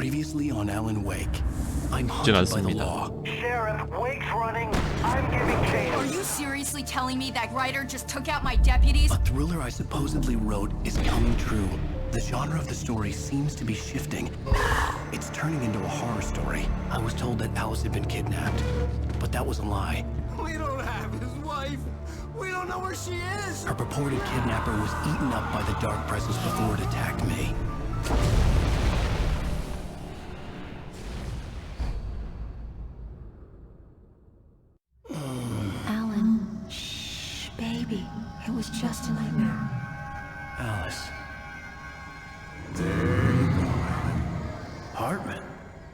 Previously on 앨런웨이크. I'm haunted by the law. Sheriff, Wake's running. I'm giving chase. Are you seriously telling me that writer just took out my deputies? A thriller I supposedly wrote is coming true. The genre of the story seems to be shifting. It's turning into a horror story. I was told that Alice had been kidnapped, but that was a lie. We don't have his wife. We don't know where she is. Her purported kidnapper was eaten up by the dark presence before it attacked me. Alan, shh, baby. It was just a nightmare. Alice. There you go, Alan. Hartman.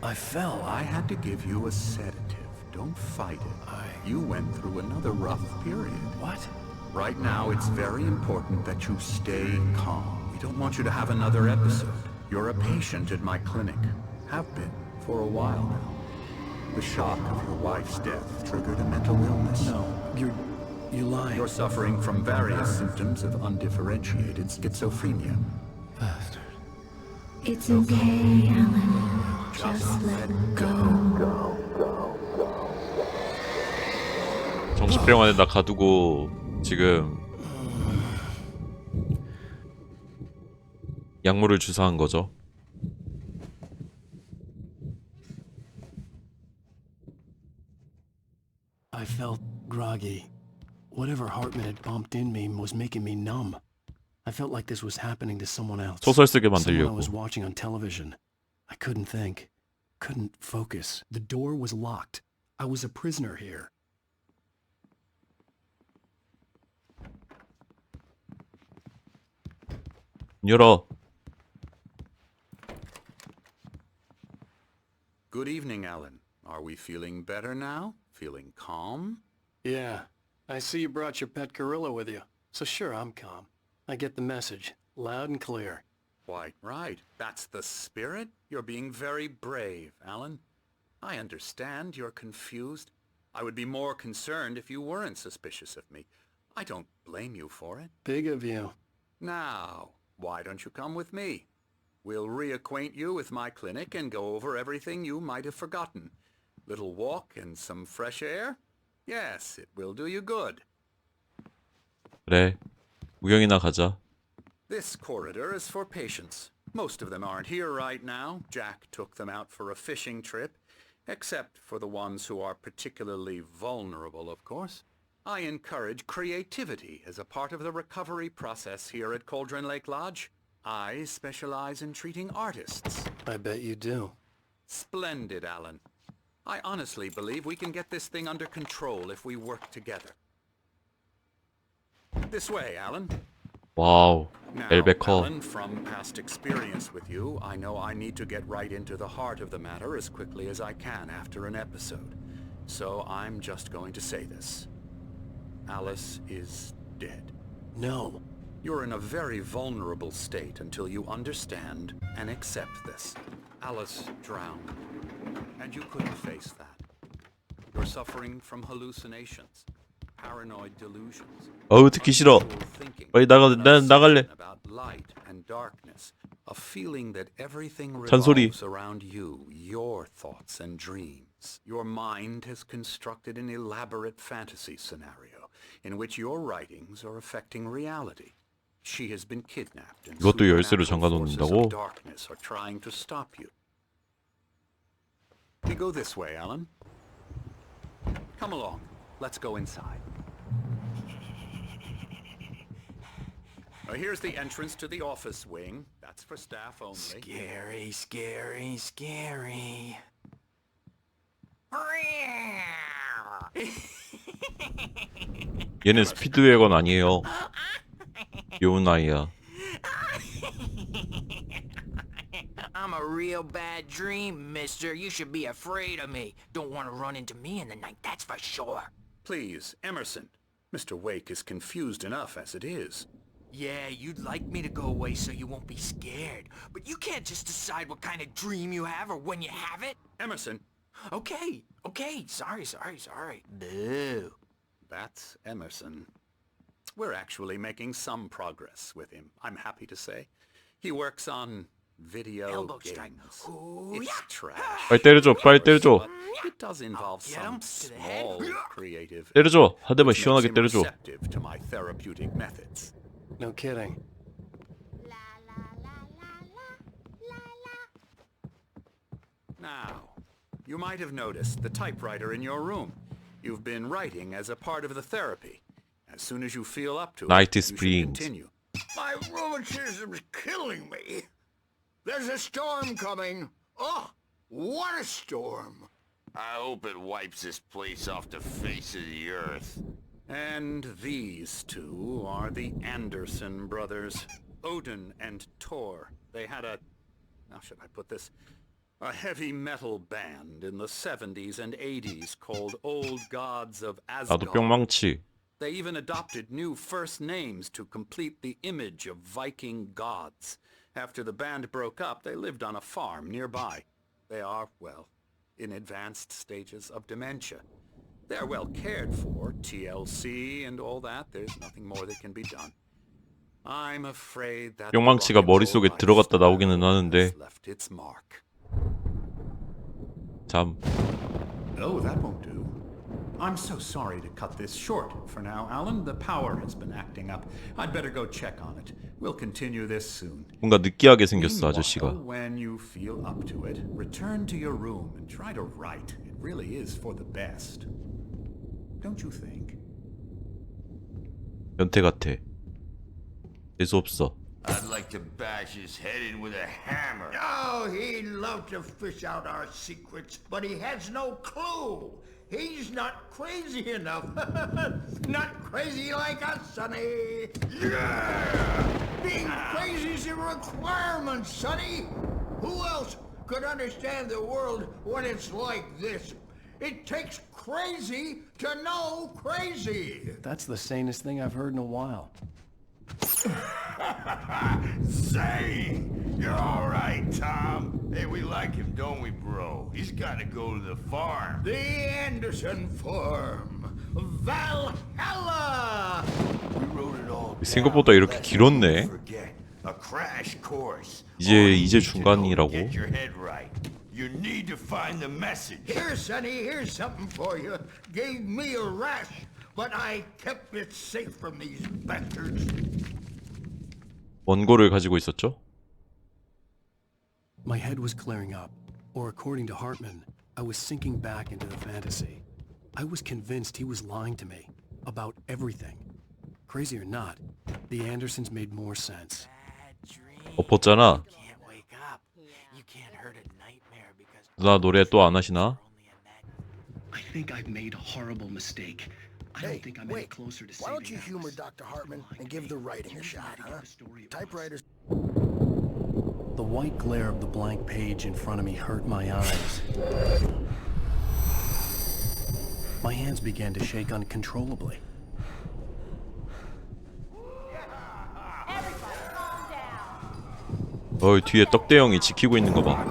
I fell. I had to give you a sedative. Don't fight it. You went through another rough period. What? Right now, it's very important that you stay calm. We don't want you to have another episode. You're a patient at my clinic. Have been for a while now. The shock of your wife's death triggered a mental illness. No, you're lying. You're suffering from various symptoms of undifferentiated schizophrenia. Bastard. It's okay, Alan. Just let go. 정신병원에다 가두고 지금 약물을 주사한 거죠. I felt groggy. Whatever Hartman had pumped in me was making me numb. I felt like this was happening to someone else. 소설 쓰게 Someone I 만들려고. was watching on television. I couldn't think. Couldn't focus. The door was locked. I was a prisoner here. 열어. Good evening, Alan. Are we feeling better now? Feeling calm? Yeah. I see you brought your pet gorilla with you. So sure, I'm calm. I get the message. Loud and clear. Quite right. That's the spirit. You're being very brave, Alan. I understand you're confused. I would be more concerned if you weren't suspicious of me. I don't blame you for it. Big of you. Now, why don't you come with me? We'll reacquaint you with my clinic and go over everything you might have forgotten. Little walk and some fresh air? Yes, it will do you good. 그래. 구경이나 가자. This corridor is for patients. Most of them aren't here right now. Jack took them out for a fishing trip, except for the ones who are particularly vulnerable, of course. I encourage creativity as a part of the recovery process here at Cauldron Lake Lodge. I specialize in treating artists. I bet you do. Splendid, Alan. I honestly believe we can get this thing under control if we work together. This way, Alan. 와우. Now, 엘베커. Alan, from past experience with you, I know I need to get right into the heart of the matter as quickly as I can after an episode. So I'm just going to say this. Alice is dead. No. You're in a very vulnerable state until you understand and accept this. Alice drowned, and you couldn't face that. You're suffering from hallucinations, paranoid delusions. 어우 듣기 싫어. 빨리 나갈래. About light and darkness, a feeling that everything 잔소리. revolves around you, your thoughts and dreams. Your mind has constructed an elaborate fantasy scenario in which your writings are affecting reality. She has been kidnapped and 이것도 열쇠로 supernatural forces 잠가놓는다고? of darkness are trying to stop you. We go this way, Alan. Come along. Let's go inside. Now, here's the entrance to the office wing. That's for staff only. Scary, scary, scary. 얘는 스피드웨건 아니에요. 귀여운 아이야. I'm a real bad dream, mister. You should be afraid of me. Don't want to run into me in the night, that's for sure. Please, Emerson. Mr. Wake is confused enough as it is. Yeah, you'd like me to go away so you won't be scared. But you can't just decide what kind of dream you have or when you have it. Emerson. Okay. Sorry. Boo. That's Emerson. We're actually making some progress with him, I'm happy to say. He works on video Elbow strike. games. Ooh, It's yeah. trash. 빨리 때려줘. 빨리 때려줘. It does involve Get 'em some to the head. small creative 때려줘. 한 대만 which makes 시원하게 him 때려줘. receptive to my therapeutic methods. No kidding. Now, you might have noticed the typewriter in your room. You've been writing as a part of the therapy. As soon as you feel up to Night it, is you should springs. continue. My rheumatism's killing me. There's a storm coming. Oh, what a storm. I hope it wipes this place off the face of the earth. And these two are the Anderson brothers, Odin and Tor. They had a, how should I put this, a heavy metal band in the 70s and 80s called Old Gods of 나도 Asgard. 뿅망치. They even adopted new first names to complete the image of Viking gods. After the band broke up, they lived on a farm nearby. They are, well, in advanced stages of dementia. They're well cared for, TLC and all that. There's nothing more that can be done. I'm afraid that 뿅망치가 머릿속에 들어갔다 나오기는 하는데 left its mark. 참 No, that won't do. I'm so sorry to cut this short for now, Alan. The power has been acting up. I'd better go check on it. We'll continue this soon. 뭔가 느끼하게 생겼어 아저씨가. Meanwhile, when you feel up to it, return to your room and try to write. It really is for the best. Don't you think? 변태 같아. 재수 없어. I'd like to bash his head in with a hammer. Oh, he'd love to fish out our secrets, but he has no clue. He's not crazy enough. Not crazy like us, Sonny. Yeah! Being crazy's a requirement, Sonny. Who else could understand the world when it's like this? It takes crazy to know crazy. That's the sanest thing I've heard in a while. Say, you're all right, Tom. Hey, we like him, don't we, bro? He's got to go to the farm. The Anderson Farm. Valhalla! We wrote it all 생각보다 이렇게 길었네. Forget. A crash course. 이제 All you need to 중간이라고. know, get your head right. You need to find the message. Here, Sonny, here's something for you. Gave me a rash, but I kept it safe from these bastards. 원고를 가지고 있었죠? My head was clearing up, or according to Hartman, I was sinking back into the fantasy. I was convinced he was lying to me about everything. Crazy or not, the Andersons made more sense. Bad dream. 엎었잖아. Can't wake up. You can't hurt a nightmare because 누나 노래 또 안 하시나? only a nightmare. I think I've made a horrible mistake. I don't think I'm any closer to Why don't you saving humor Alice. Dr. Hartman and give the writing a shot, huh? Typewriters. The white glare of the blank page in front of me hurt my eyes. My hands began to shake uncontrollably. 어이 뒤에 떡대형이 지키고 있는 거 봐.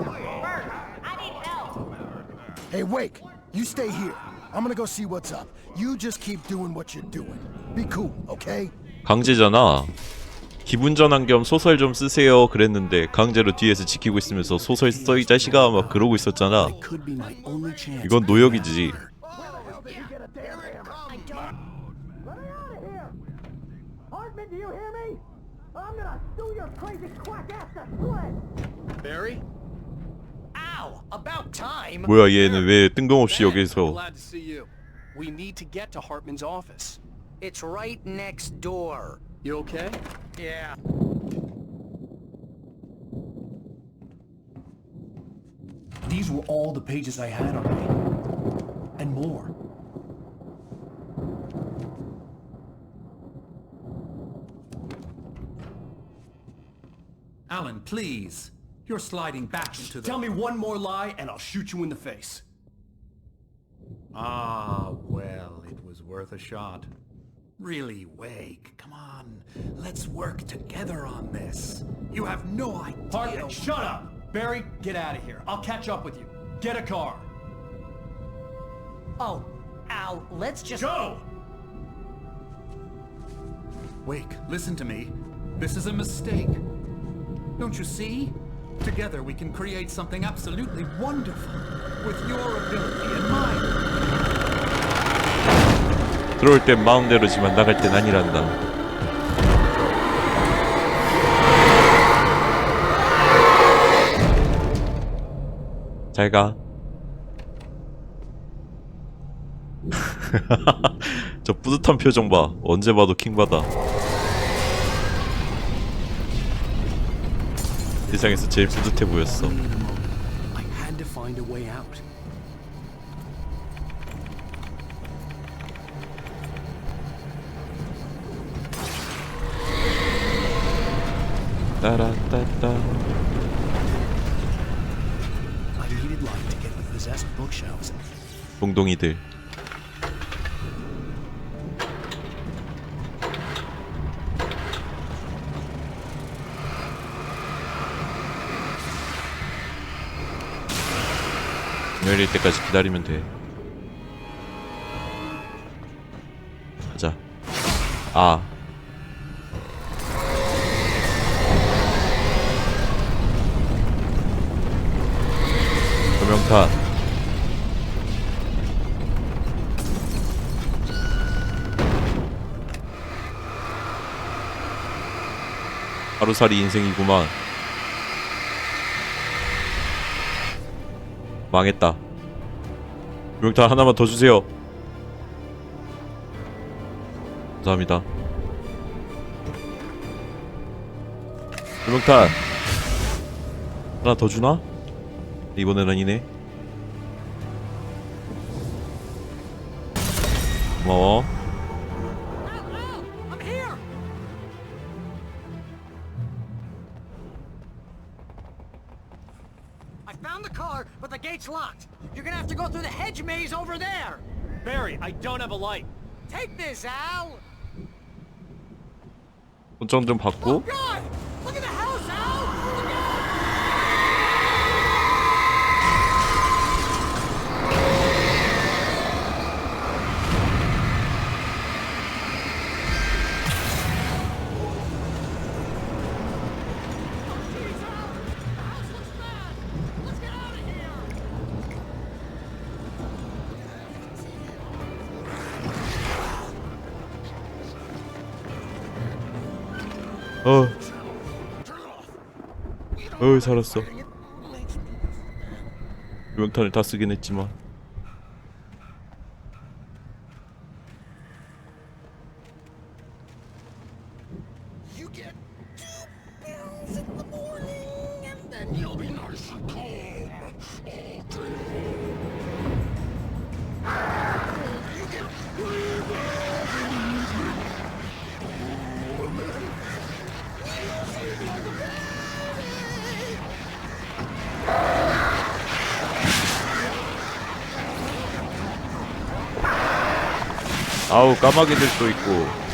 Hey, Wake, you stay here. I'm gonna go see what's up. You just keep doing what you're doing. Be cool, okay? 강제잖아. 기분 전환 겸 소설 좀 쓰세요 그랬는데 강제로 뒤에서 지키고 있으면서 소설 써 이 자식아 막 그러고 있었잖아. It could be my only chance. 이건 노역이지. Hartman, do you hear me? I'm gonna sue your crazy quack ass to shreds. Barry? Ow! About time! 뭐야 얘는 왜 뜬금없이 여기서. Glad to see you. We need to get to Hartman's office. It's right next door. You okay? Yeah. These were all the pages I had on me. And more. Alan, please. You're sliding back into the... Tell me one more lie and I'll shoot you in the face. Ah, well, it was worth a shot. Really, Wake, come on. Let's work together on this. You have no idea... Hartman, shut up! Barry, get out of here. I'll catch up with you. Get a car. Oh, Al, let's just... Go! Wake, listen to me. This is a mistake. Don't you see? Together we can create something absolutely wonderful. With your ability and mine. 들어올 땐 마음대로지만 나갈 땐 아니란다. 잘 가. 저 뿌듯한 표정 봐. 언제 봐도 킹받아. 세상에서 제일 뿌듯해 보였어. I had to find a way out. 따라따따. I needed light to get to the possessed bookshelves. 동동이들. 열릴 때까지 기다리면 돼. 가자. 아. 조명탄. 하루살이 인생이구만. 망했다. 조명탄 하나만 더 주세요. 감사합니다. 조명탄 하나 더 주나? 이번엔 아니네. 고마워. But the gate's locked. You're gonna have to go through the hedge maze over there. Barry, I don't have a light. Take this, Al. 손정 좀 받고. God! Look at the house, Al! 살았어. 조명탄을 다 쓰긴 했지만. 아우 까마귀들도 있고.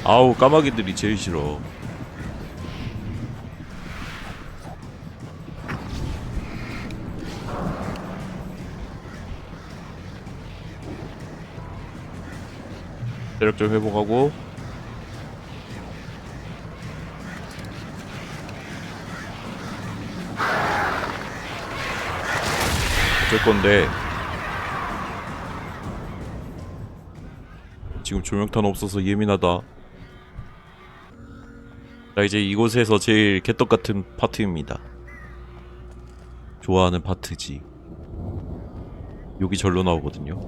아우 까마귀들이 제일 싫어. 체력 좀 회복하고. 어쩔 건데 지금 조명탄 없어서 예민하다. 자, 이제 이곳에서 제일 개떡같은 파트입니다. 좋아하는 파트지. 여기 절로 나오거든요.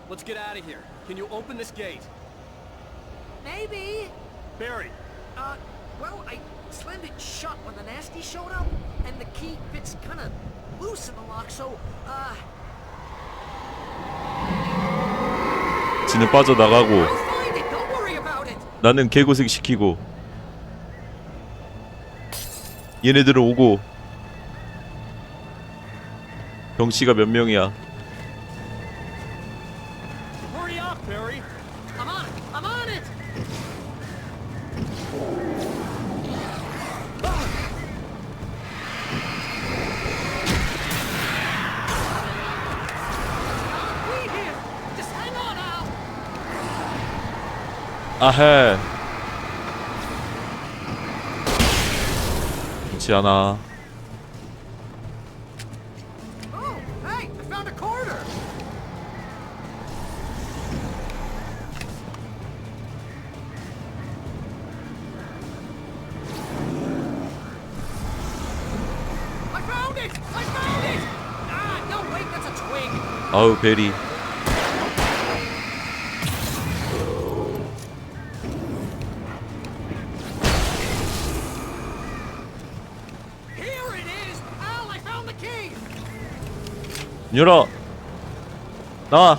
Let's get out of here. Can you open this gate? Maybe. Barry. Well, I slammed it shut when the nasty showed up, and the key fits kind of loose in the lock, so, 지는 빠져나가고. I'll find it. Don't worry 나는 개고생 시키고 얘네들은 오고. 병씨가 몇 명이야? Hurry up, Barry. I'm on it! I'm on it! Wait here! Just hang on, Al! 아헤. 그렇지 않아. Oh, hey! I found a corridor! I found it! I found it! Ah, no, wait, that's a twig! 아우 베리. Here it is! Al, I found the key! 열어. 나와.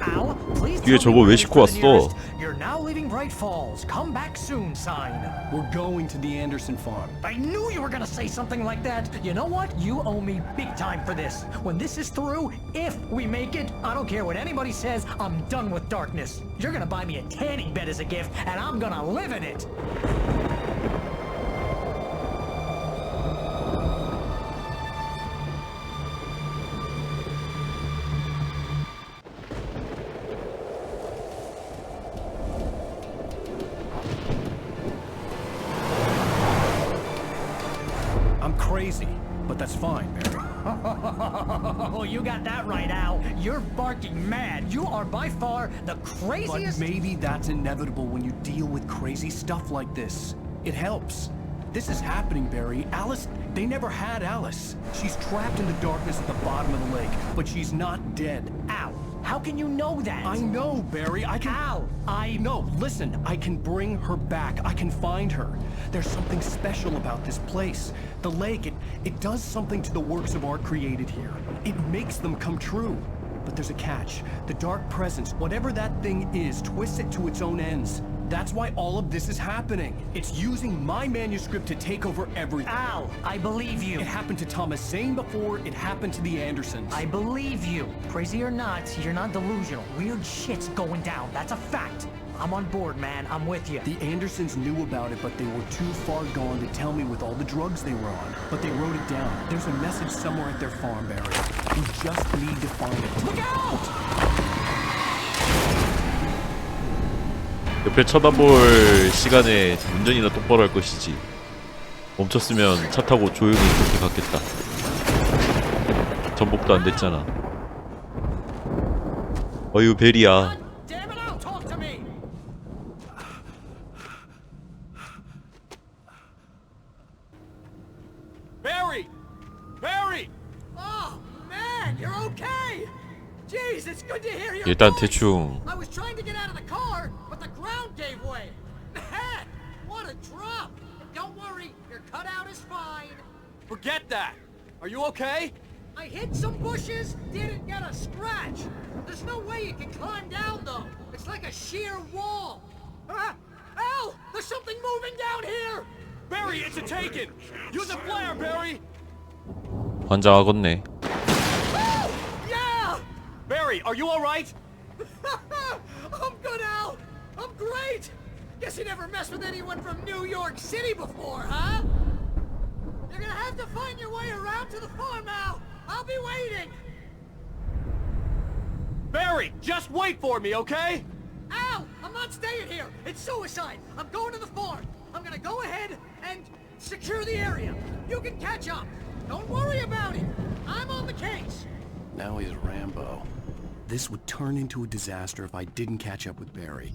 Al, please 뒤에 저거 왜 싣고 왔어? You're now leaving Bright Falls. Come back soon sign. We're going to the Anderson farm. I knew you were gonna say something like that. You know what? You owe me big time for this. When this is through, if we make it, I don't care what anybody says, I'm done with darkness. You're gonna buy me a tanning bed as a gift, and I'm gonna live in it. I'm crazy, but that's fine, Barry. Oh, you got that right, Al. You're barking mad. You are by far the But craziest. maybe that's inevitable when you deal with crazy stuff like this. It helps. This is happening, Barry. Alice, they never had Alice. She's trapped in the darkness at the bottom of the lake, but she's not dead. Al, how can you know that? I know, Barry. I can... Al, No, listen. I can bring her back. I can find her. There's something special about this place. The lake, it does something to the works of art created here. It makes them come true. But there's a catch. The dark presence, whatever that thing is, twists it to its own ends. That's why all of this is happening. It's using my manuscript to take over everything. Al, I believe you. It happened to Thomas Zane before, it happened to the Andersons. I believe you. Crazy or not, you're not delusional. Weird shit's going down. That's a fact. I'm on board, man. I'm with you. The Andersons knew about it, but they were too far gone to tell me with all the drugs they were on. But they wrote it down. There's a message somewhere at their farm, Barry. You just need to find it. Look out! 옆에 쳐다볼 시간에 운전이나 똑바로 할 것이지. 멈췄으면 차 타고 조용히 그렇게 갔겠다. 전복도 안 됐잖아. 어휴 베리야. Damn it, Al, talk to me! Barry! Barry! Oh, man, you're okay! Jeez, it's good to hear your 일단 voice. 대충 I was trying to get out of the car, but the ground gave way. Man, what a drop! Don't worry, your cutout is fine. Forget that! Are you okay? I hit some bushes, didn't get a scratch. There's no way you can climb down, though. It's like a sheer wall. Ah, Al, there's something moving down here! Barry, it's a taken! Use a flare, Barry! 환장하겠네. Oh, yeah! Barry, are you alright? I'm good, Al. I'm great. Guess you never messed with anyone from New York City before, huh? You're gonna have to find your way around to the farm, Al. I'll be waiting. Barry, just wait for me, okay? Al, I'm not staying here. It's suicide. I'm going to the farm. I'm gonna go ahead and secure the area. You can catch up. Don't worry about it. I'm on the case. Now he's Rambo. This would turn into a disaster if I didn't catch up with Barry.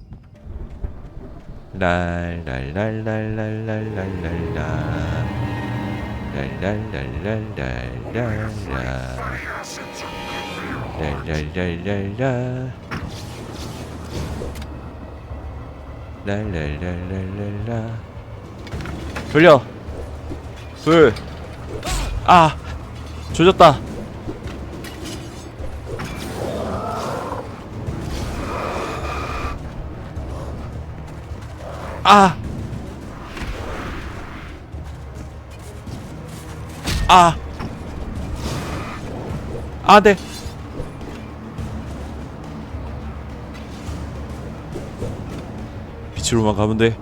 돌려. 둘. 아. 조졌다. 아! 아! 아, 네. 빛으로만 가면 돼.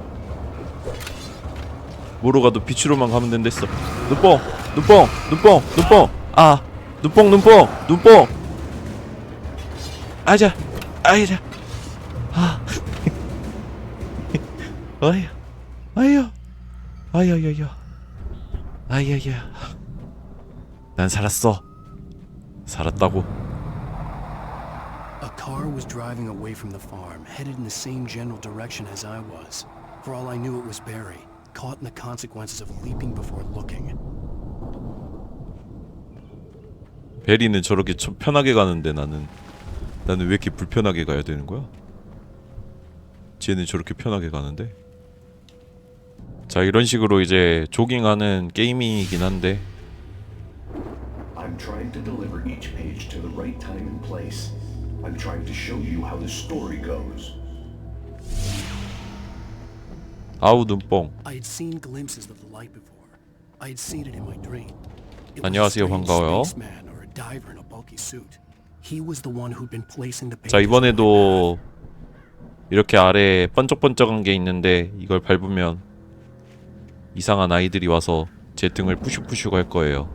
뭐로 가도 빛으로만 가면 된댔어. 눈뽕! 눈뽕! 눈뽕! 눈뽕! 아! 눈뽕! 눈뽕! 눈뽕! 아자! 아이자! 아! 아야! 아야! 아야야야! 아야야! 난 살았어. 살았다고. A car was driving away from the farm, headed in the same general direction as I was. For all I knew, it was Barry, caught in the consequences of leaping before looking. 베리는 저렇게 편하게 가는데 나는 왜 이렇게 불편하게 가야 되는 거야? 쟤는 저렇게 편하게 가는데. 자, 이런 식으로 이제 조깅하는 게임이긴 한데. I'm trying to deliver each page to the right time and place. I'm trying to show you how the story goes. 아우 눈뽕. I had seen glimpses of the light before. I had seen it in my dream. It was 안녕하세요. a strange 반가워요. spaceman or a diver in a bulky suit. He was the one who'd been placing the 자, pages 이번에도 이렇게 아래에 번쩍번쩍한 게 있는데 이걸 밟으면 이상한 아이들이 와서 제 등을 푸슉푸슉 할 거예요.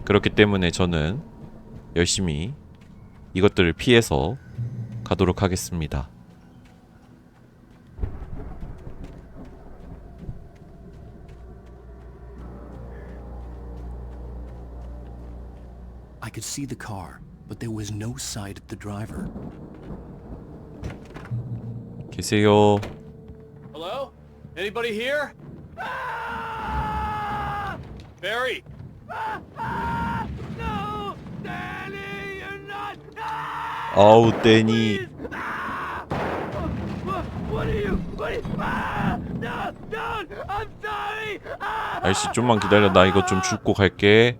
그렇기 때문에 저는 열심히 이것들을 피해서 가도록 하겠습니다. I could see the car, but there was no sight of the driver. 계세요. Hello? Anybody here? Barry! No! Danny, you're not! 아우 데니. What are you? No! Don't! I'm sorry! 아이씨 좀만 기다려. 나 이거 좀 줍고 갈게.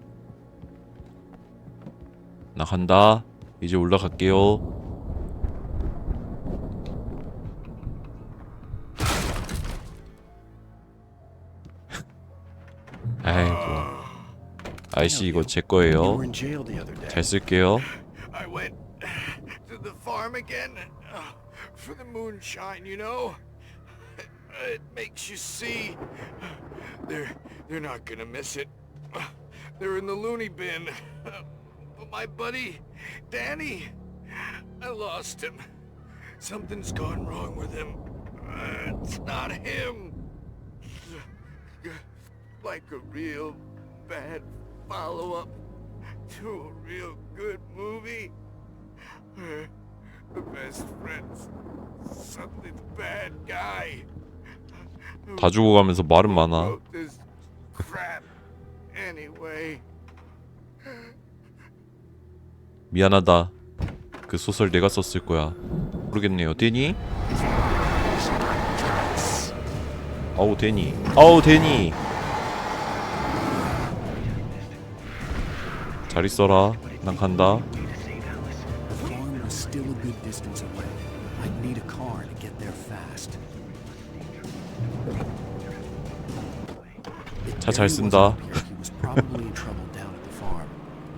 나 간다. 이제 올라갈게요. 아이고. 아이씨 이거 제 거예요. 잘 쓸게요. I went to the farm again for the moonshine, you know. It makes you see. They're not gonna miss it. They're in the loony bin. But my buddy, Danny, I lost him. Something's gone wrong with him. It's not him. Like a real bad follow-up to a real good movie. The best friend's suddenly the bad guy. 다 죽어가면서 말은 많아. Wrote this crap anyway. 미안하다. 그 소설 내가 썼을 거야. 모르겠네요. 데니? 아우 데니. 아우 데니. 잘 있어라. 난 간다. The farm was still a good distance away. I'd need a car to get there fast. 차 잘 쓴다. He was probably in trouble down at the farm.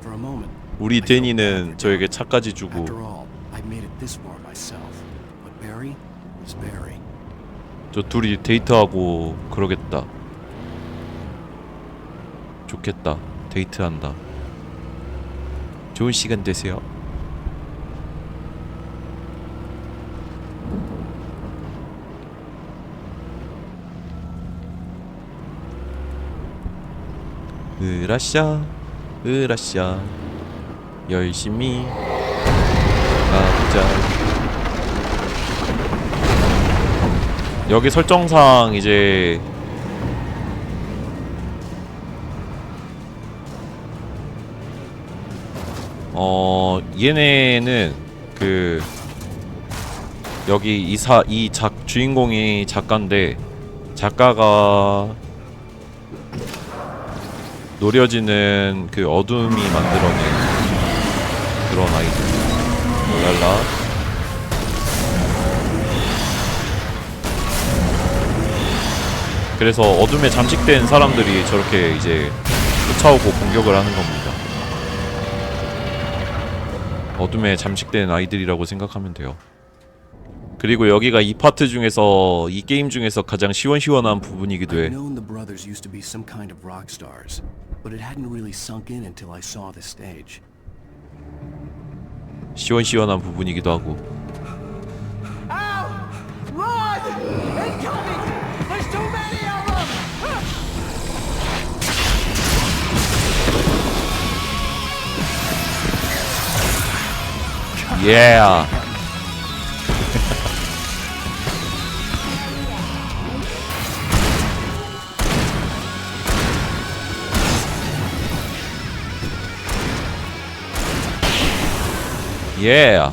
For a moment, 우리 데니는 저에게 차까지 주고. after all, I made it this far myself. But Barry was Barry. 저 둘이 데이트하고 그러겠다. 좋겠다. 데이트한다. 좋은 시간 되세요. 으라샤 으라샤 열심히 가보자. 여기 설정상 이제 얘네는 그 여기 주인공이 작가인데 작가가 노려지는 그 어둠이 만들어낸 그런 아이들. 랄라. 그래서 어둠에 잠식된 사람들이 저렇게 이제 쫓아오고 공격을 하는 겁니다. 어둠에 잠식된 아이들이라고 생각하면 돼요. 그리고 여기가 이 파트 중에서 이 게임 중에서 가장 시원시원한 부분이기도 해. I've known the brothers used to be some kind of rock stars, but it hadn't really sunk in until I saw the stage. 시원시원한 부분이기도 하고. Ow! Run! Incoming! There's too many of them! Yeah. Yeah.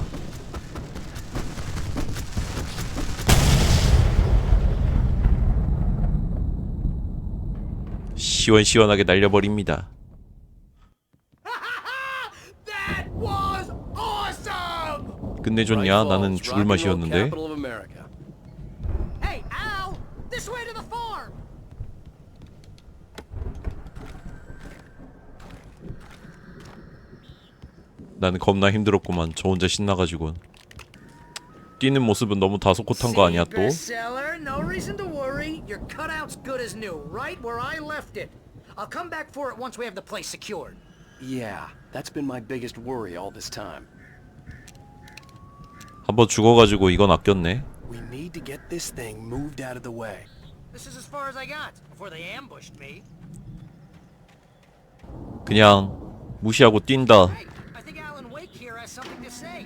시원시원하게 날려버립니다. That was awesome! 끝내줬냐? 나는 죽을 맛이었는데. Hey, Al! This way to the farm! 나는 겁나 힘들었구만. 저 혼자 신나가지고. 뛰는 모습은 너무 다소곳한 거 아니야 또? Bestseller, no reason to worry. Your cutout's good as new, right where I left it. I'll come back for it once we have the place secured. Yeah, that's been my biggest worry all this time. 한번 죽어가지고 이건 아꼈네. We need to get this thing moved out of the way. This is as far as I got before they ambushed me. 그냥 무시하고 뛴다. Hey, I think 앨런웨이크 here has something to say.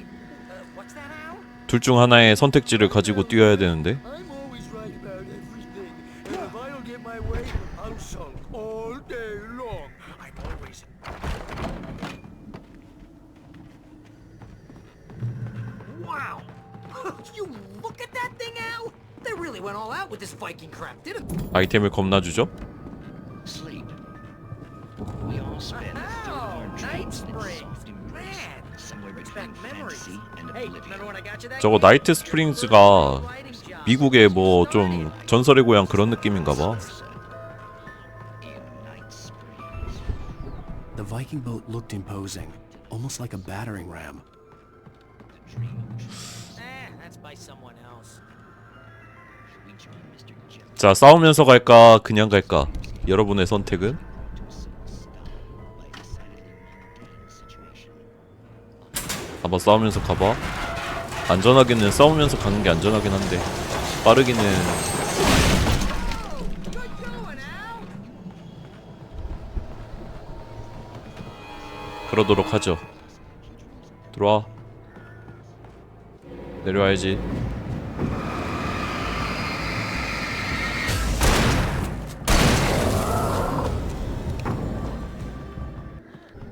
What's that, Al? 둘 중 하나의 선택지를 가지고 뛰어야 되는데. I'm always right about everything. And if I don't get my way, I'm sunk all day long. I'm always... Wow! You look at that thing, Al! They really went all out with this Viking crap, didn't they? 아이템을 겁나 ju죠? Sleep. We all spend Night Spring. Man, brings back memories. Hey, remember when I got you that? 저거 나이트 스프링스가 미국의 뭐 좀 전설의 고향 그런 느낌인가봐. The Viking boat looked imposing, almost like a battering ram. That's by someone else. 자, 싸우면서 갈까 그냥 갈까? 여러분의 선택은? 한번 싸우면서 가봐. 안전하게는 싸우면서 가는 게 안전하긴 한데 빠르기는 그러도록 하죠. 들어와. 내려와야지.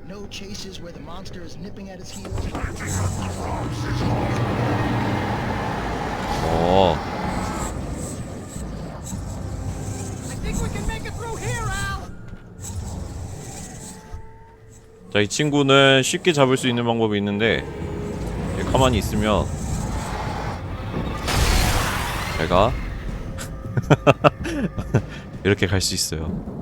No chases where the monster is nipping at his heels. 어. I think we can make it through here, Al. 자, 이 친구는 쉽게 잡을 수 있는 방법이 있는데 가만히 있으면 제가 이렇게 갈 수 있어요.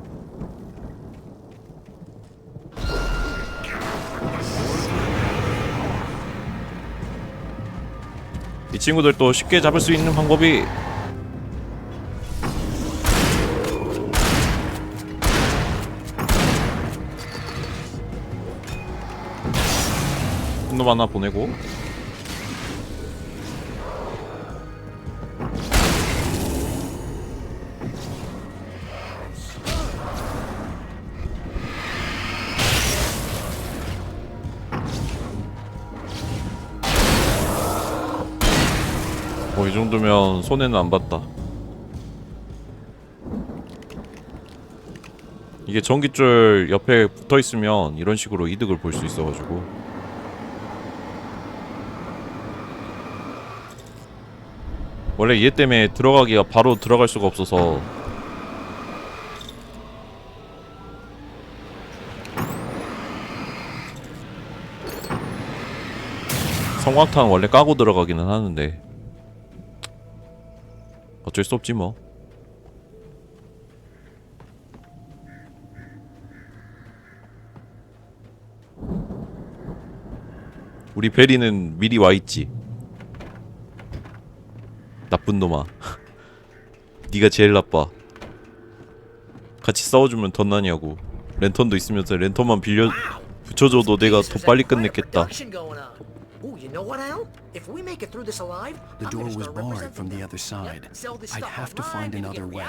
이 친구들도 쉽게 잡을 수 있는 방법이 놈 하나 보내고 뭐 이 정도면 손해는 안 봤다. 이게 전깃줄 옆에 붙어 있으면 이런 식으로 이득을 볼 수 있어가지고 원래 얘 때문에 들어가기가 바로 들어갈 수가 없어서 성광탄 원래 까고 들어가기는 하는데 어쩔 수 없지 뭐. 우리 베리는 미리 와있지. 나쁜 놈아. 네가 제일 나빠. 같이 싸워주면 덧나냐고. 랜턴도 있으면서 랜턴만 빌려 붙여줘도 내가 더 빨리 끝냈겠다. The door was barred from the other side. I'd have to find another way.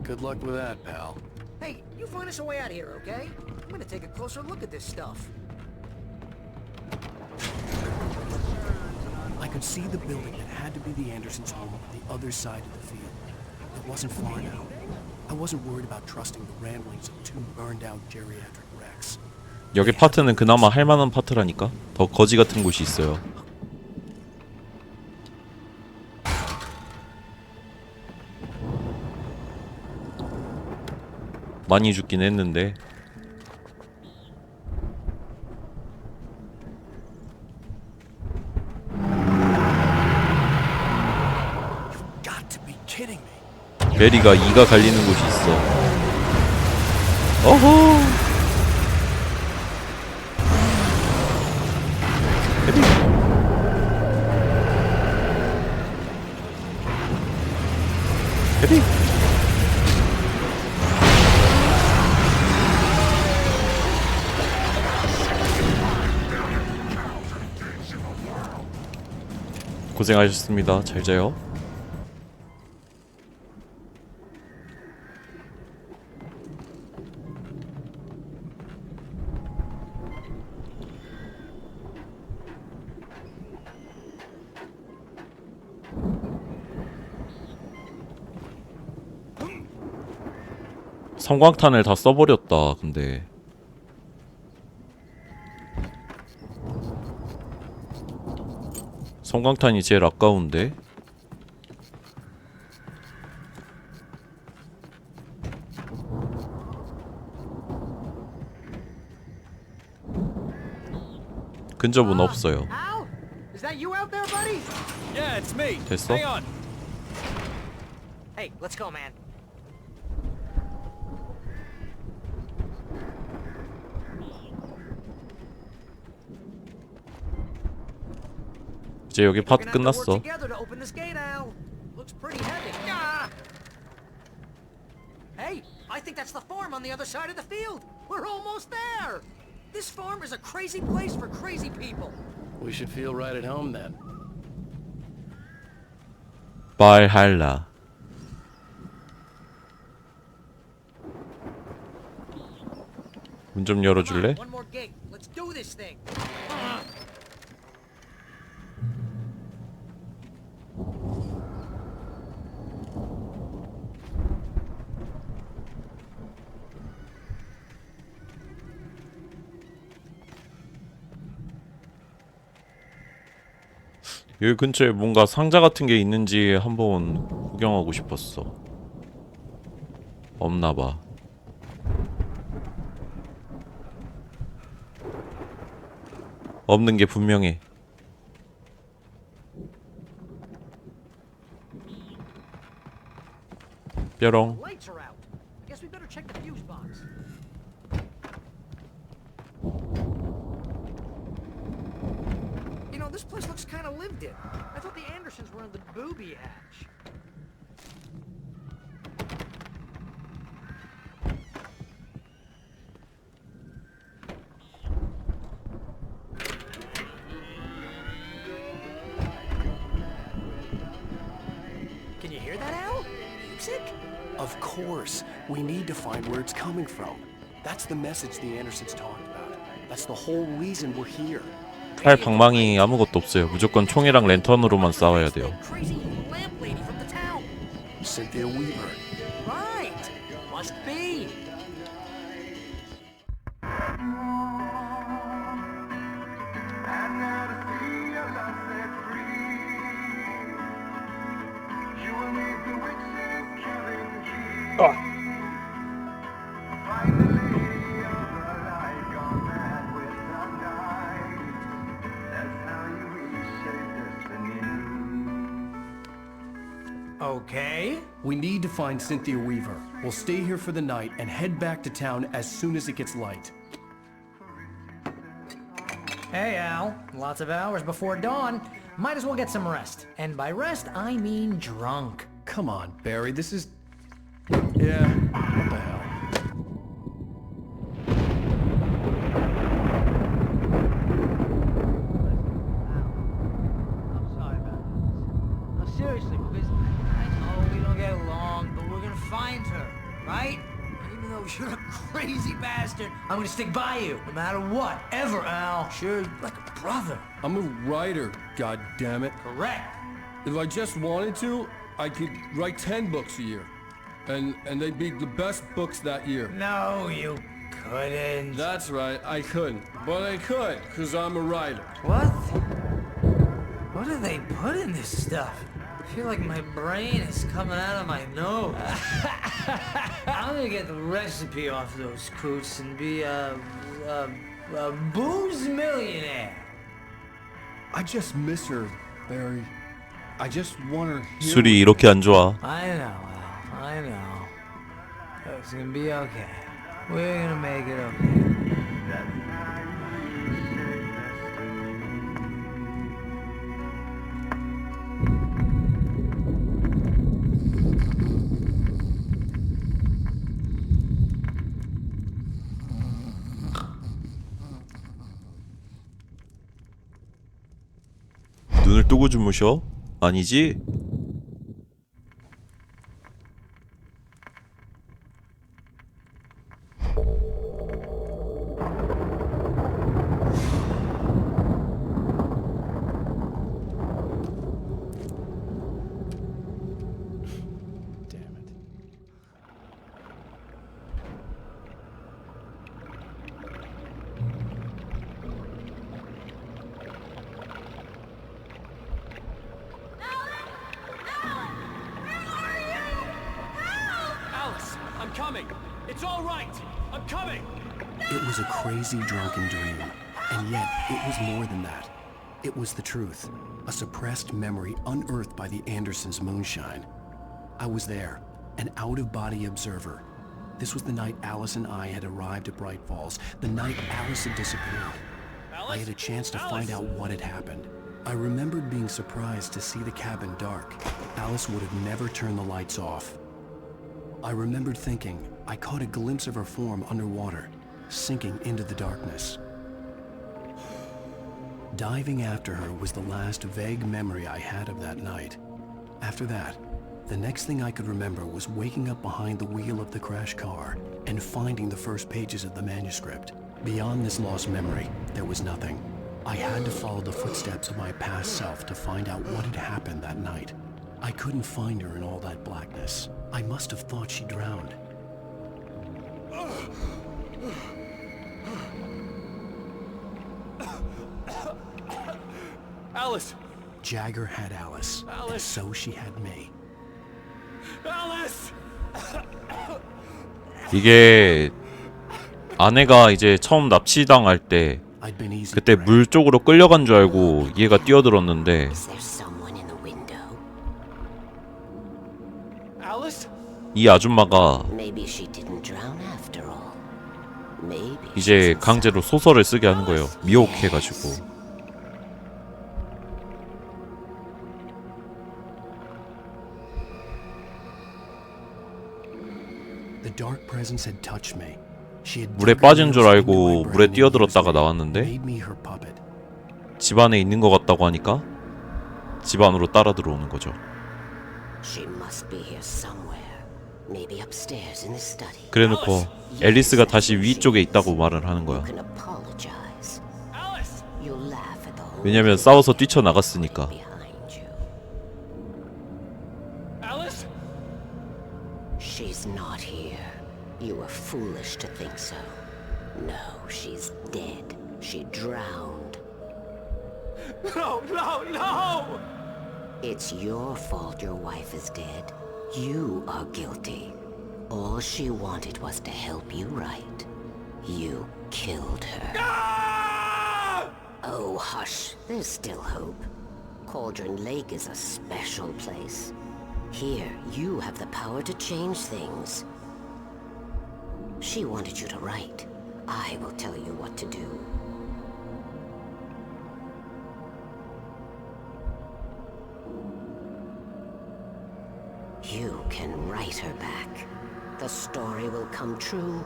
Good luck with that, pal. Hey, you find us a way out of here, okay? I'm gonna take a closer look at this stuff. I could see the building that had to be the Andersons' home on the other side of the field. It wasn't far now. I wasn't worried about trusting the ramblings of two burned-out geriatric wrecks. 여기 파트는 그나마 할만한 파트라니까. 더 거지 같은 곳이 있어요. 많이 죽긴 했는데. 베리가 이가 갈리는 곳이 있어. 어허. 베리. 베리. 고생하셨습니다. 잘 자요. 성광탄을 다 써버렸다. 근데 성광탄이 제일 아까운데. 근접은 없어요. Is that you out there, buddy? Yeah, it's me. 됐어? Hang on. Hey, let's go, man. 이제 여기 파트 끝났어. Hey, I think that's the farm on the other side of the field. We're almost there. This farm is a crazy place for crazy people. We should feel right at home then. 발할라. 문 좀 열어줄래? One more gate. Let's do this thing. 여기 근처에 뭔가 상자 같은 게 있는지 한번 구경하고 싶었어. 없나봐. 없는 게 분명해. 뾰롱. You know, this place looks kind of lived in. I thought the Andersons were in the booby hatch. Can you hear that, Al? Music? Of course. We need to find where it's coming from. That's the message the Andersons talked about. That's the whole reason we're here. 할 방망이 아무것도 없어요. 무조건 총이랑 랜턴으로만 싸워야 돼요. Cynthia Weaver. Right. Must be. Okay. We need to find Cynthia Weaver. We'll stay here for the night and head back to town as soon as it gets light. Hey, Al. Lots of hours before dawn. Might as well get some rest. And by rest, I mean drunk. Come on, Barry, this is... Yeah, what the hell? I'm sorry about this. No, seriously, because I know we don't get along, but we're gonna find her, right? Even though you're a crazy bastard, I'm gonna stick by you, no matter what, ever, Al. Sure, like a brother. I'm a writer, goddammit. Correct. If I just wanted to, I could write 10 books a year. And they'd be the best books that year. No, you couldn't. That's right, I couldn't. But I could, because I'm a writer. What? What do they put in this stuff? I feel like my brain is coming out of my nose. I'm gonna get the recipe off those coots and be a booze millionaire. I just miss her, Barry. I just want her here. 술이 이렇게 안 좋아. I know, Al. I know. It's gonna be okay. We're gonna make it okay. 눈을 뜨고 주무셔? 아니지? I'm coming. It's all right. I'm coming. It was a crazy drunken dream, and yet it was more than that. It was the truth, a suppressed memory unearthed by the Andersons' moonshine. I was there, an out-of-body observer. This was the night Alice and I had arrived at Bright Falls, the night Alice had disappeared. I had a chance to find out what had happened. I remembered being surprised to see the cabin dark. Alice would have never turned the lights off. I remembered thinking I caught a glimpse of her form underwater, sinking into the darkness. Diving after her was the last vague memory I had of that night. After that, the next thing I could remember was waking up behind the wheel of the crash car and finding the first pages of the manuscript. Beyond this lost memory, there was nothing. I had to follow the footsteps of my past self to find out what had happened that night. I couldn't find her in all that blackness. I must have thought she drowned. Alice! Jagger had Alice, and so she had me. Alice! 이게 아내가 이제 처음 납치당할 때 그때 물 쪽으로 끌려간 줄 알고 얘가 뛰어들었는데 이 아줌마가 이제 강제로 소설을 쓰게 하는 거예요. 미혹해가지고. 물에 빠진 줄 알고 물에 뛰어들었다가 나왔는데 집 안에 있는 것 같다고 하니까 집 안으로 따라 들어오는 거죠. 그래놓고 앨리스가 다시 위쪽에 있다고 말을 하는 거야. 왜냐면 싸워서 뛰쳐나갔으니까. She's not here. You were foolish to think so. No, she's dead. She drowned. No, no, no! It's your fault your wife is dead. You are guilty. All she wanted was to help you right. You killed her. Ah! Oh, hush. There's still hope. Cauldron Lake is a special place. Here, you have the power to change things. She wanted you to write. I will tell you what to do. You can write her back. The story will come true,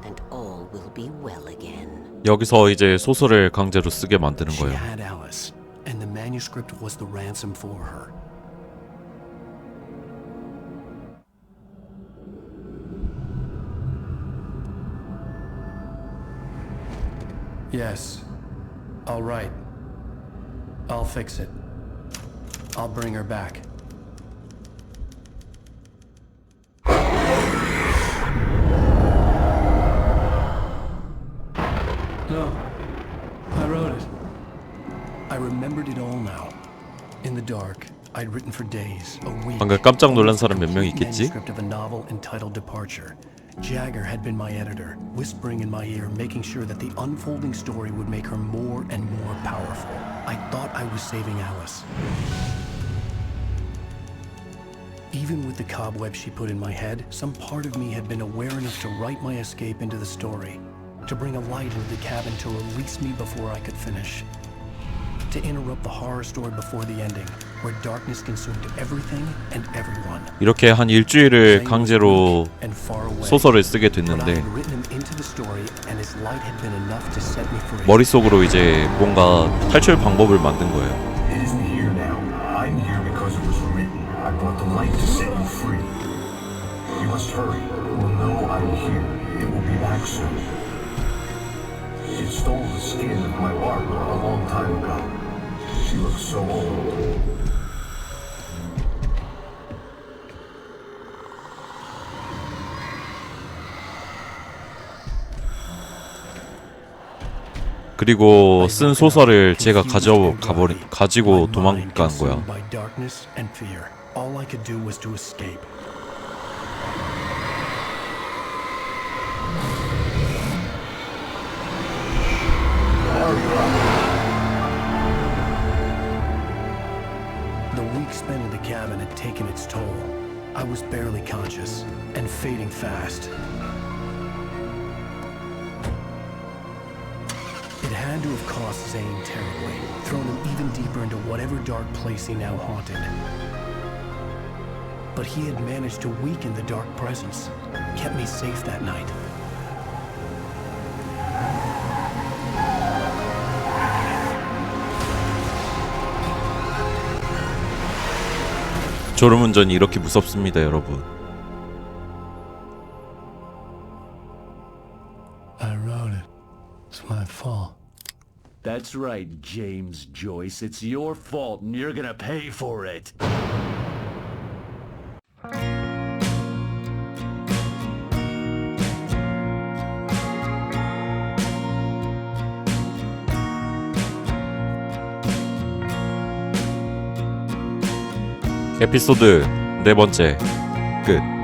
and all will be well again. 여기서 이제 소설을 강제로 쓰게 만드는 She 거예요. had Alice, and the manuscript was the ransom for her. Yes. All right. I'll fix it. I'll bring her back. No. I wrote it. I remembered it all now. In the dark, I'd written for days, a week. 방금 깜짝 놀란 사람 몇 명 있겠지? Manuscript of a novel entitled Departure. Jagger had been my editor, whispering in my ear, making sure that the unfolding story would make her more and more powerful. I thought I was saving Alice. Even with the cobweb she put in my head, some part of me had been aware enough to write my escape into the story, to bring a light into the cabin to release me before I could finish, to interrupt the horror story before the ending, where darkness consumed everything and everyone. 이렇게 한 일주일을 강제로 소설을 쓰게 됐는데 머릿속으로 이제 뭔가 탈출 방법을 만든 거예요. It isn't here now. I'm here because it was written. I brought the light to set you free. You must hurry. It will know I'm here. It will be back soon. It stole the skin of my Barbara a long time ago. She looks so old. 그리고 쓴 소설을 제가 가지고 도망간 거야. The week spent in the cabin had taken its toll. I was barely conscious and fading fast. It had to have cost Zane terribly, thrown him even deeper into whatever dark place he now haunted. But he had managed to weaken the dark presence, kept me safe that night. 졸음운전이 이렇게 무섭습니다, 여러분. I wrote it. It's my fault. That's right, James Joyce. It's your fault, and you're gonna pay for it. 에피소드 4번째 끝.